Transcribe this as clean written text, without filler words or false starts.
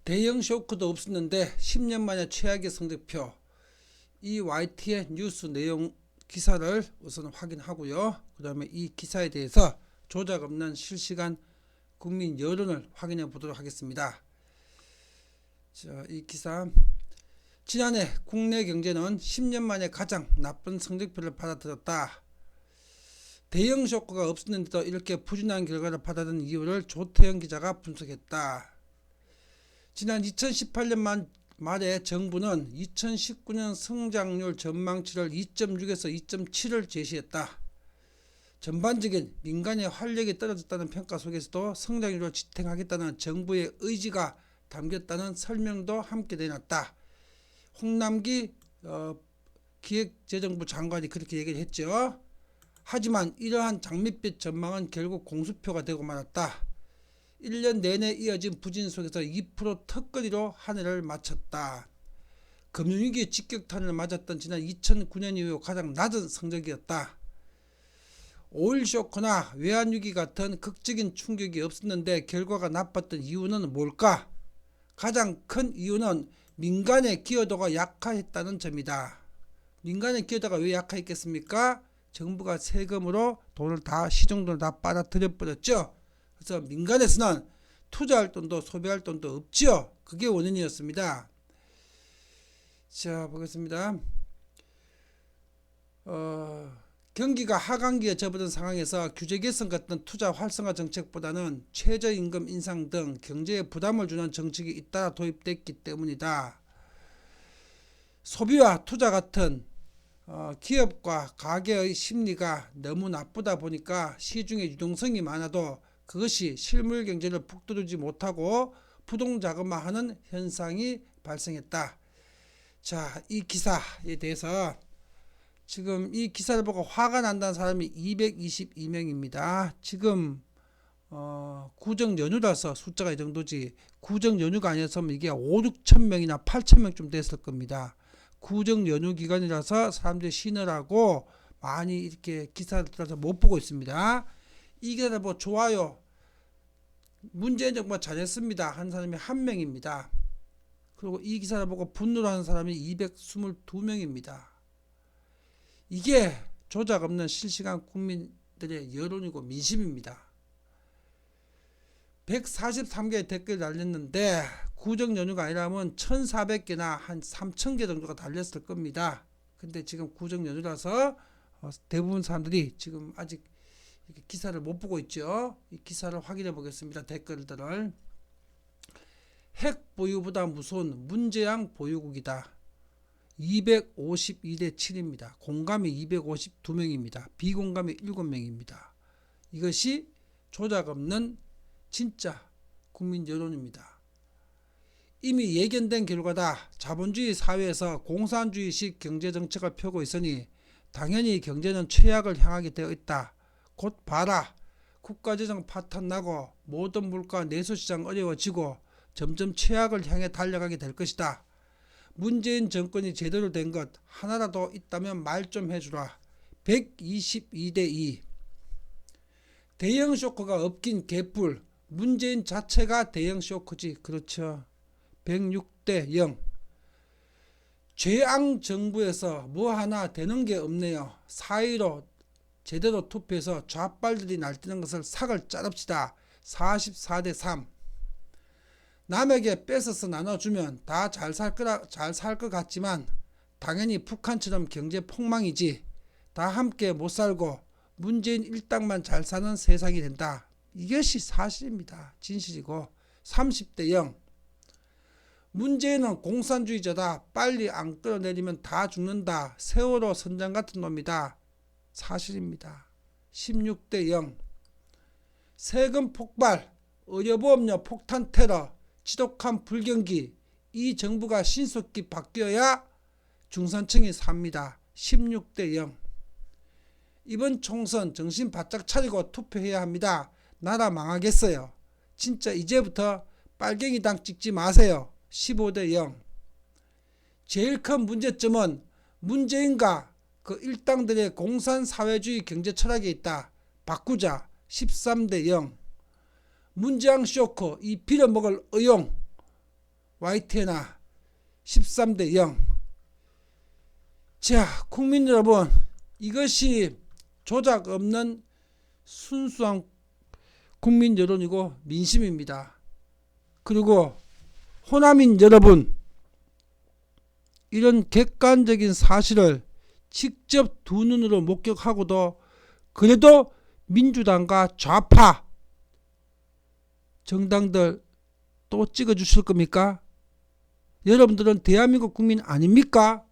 대형 쇼크도 없었는데 10년 만에 최악의 성적표. 이 YT의 뉴스 내용 기사를 우선 확인하고요. 그 다음에 이 기사에 대해서 조작 없는 실시간 국민 여론을 확인해 보도록 하겠습니다. 자, 이 기사. 지난해 국내 경제는 10년 만에 가장 나쁜 성적표를 받아들였다. 대형 쇼크가 없었는데도 이렇게 부진한 결과를 받아든 이유를 조태영 기자가 분석했다. 지난 2018년 말에 정부는 2019년 성장률 전망치를 2.6에서 2.7을 제시했다. 전반적인 민간의 활력이 떨어졌다는 평가 속에서도 성장률을 지탱하겠다는 정부의 의지가 담겼다는 설명도 함께 내놨다. 홍남기 기획재정부 장관이 그렇게 얘기를 했죠. 하지만 이러한 장밋빛 전망은 결국 공수표가 되고 말았다. 1년 내내 이어진 부진 속에서 2% 턱걸이로 한 해를 마쳤다. 금융위기 직격탄을 맞았던 지난 2009년 이후 가장 낮은 성적이었다. 오일 쇼크나 외환위기 같은 극적인 충격이 없었는데 결과가 나빴던 이유는 뭘까? 가장 큰 이유는 민간의 기여도가 약화했다는 점이다. 민간의 기여도가 왜 약화했겠습니까? 정부가 세금으로 돈을 다 시중돈을 다 빨아들여 버렸죠. 그래서 민간에서는 투자할 돈도 소비할 돈도 없죠. 그게 원인이었습니다. 자, 보겠습니다. 경기가 하강기에 접어든 상황에서 규제 개선 같은 투자 활성화 정책보다는 최저임금 인상 등 경제에 부담을 주는 정책이 잇따라 도입됐기 때문이다. 소비와 투자 같은 기업과 가계의 심리가 너무 나쁘다 보니까 시중에 유동성이 많아도 그것이 실물 경제를 북돋우지 못하고 부동자금화하는 현상이 발생했다. 자, 이 기사에 대해서 지금 이 기사를 보고 화가 난다는 사람이 222명입니다. 지금 구정 연휴라서 숫자가 이 정도지 구정 연휴가 아니었으면 이게 5, 6천 명이나 8천 명쯤 됐을 겁니다. 구정 연휴 기간이라서 사람들이 쉬느라고 많이 이렇게 기사를 들어서 못 보고 있습니다. 이 기사를 보고 좋아요, 문재인 정부가 잘했습니다 한 사람이 1명입니다. 그리고 이 기사를 보고 분노를 하는 사람이 222명입니다. 이게 조작 없는 실시간 국민들의 여론이고 민심입니다. 143개의 댓글을 달렸는데 구정 연휴가 아니라면 1400개나 한 3000개 정도가 달렸을 겁니다. 근데 지금 구정 연휴라서 대부분 사람들이 지금 아직 이렇게 기사를 못 보고 있죠. 이 기사를 확인해 보겠습니다. 댓글들을. 핵 보유보다 무서운 문재양 보유국이다. 252대 7입니다. 공감이 252명입니다. 비공감이 7명입니다. 이것이 조작 없는 진짜 국민 여론입니다. 이미 예견된 결과다. 자본주의 사회에서 공산주의식 경제정책을 펴고 있으니 당연히 경제는 최악을 향하게 되어 있다. 곧 봐라. 국가재정 파탄나고 모든 물가 내수시장 어려워지고 점점 최악을 향해 달려가게 될 것이다. 문재인 정권이 제대로 된 것 하나라도 있다면 말 좀 해주라. 122대 2. 대형 쇼크가 없긴 개뿔. 문재인 자체가 대형 쇼크지. 그렇죠. 106대 0. 죄앙 정부에서 뭐 하나 되는 게 없네요. 4.15 제대로 투표해서 좌빨들이 날뛰는 것을 삭을 자릅시다. 44대 3. 남에게 뺏어서 나눠주면 다 잘 살 것 같지만 당연히 북한처럼 경제 폭망이지. 다 함께 못 살고 문재인 일당만 잘 사는 세상이 된다. 이것이 사실입니다. 진실이고. 30대 0. 문재인은 공산주의자다. 빨리 안 끌어내리면 다 죽는다. 세월호 선장 같은 놈이다. 사실입니다. 16대 0. 세금 폭발, 의료보험료 폭탄 테러, 지독한 불경기. 이 정부가 신속히 바뀌어야 중산층이 삽니다. 16대 0. 이번 총선 정신 바짝 차리고 투표해야 합니다. 나라 망하겠어요. 진짜 이제부터 빨갱이당 찍지 마세요. 15대 0. 제일 큰 문제점은 문재인과 그 일당들의 공산사회주의 경제 철학에 있다. 바꾸자. 13대 0. 문재양 쇼크, 이 빌어먹을 의용. YTNA 13대 0. 자, 국민 여러분, 이것이 조작 없는 순수한 국민 여론이고 민심입니다. 그리고 호남인 여러분, 이런 객관적인 사실을 직접 두 눈으로 목격하고도 그래도 민주당과 좌파 정당들 또 찍어주실 겁니까? 여러분들은 대한민국 국민 아닙니까?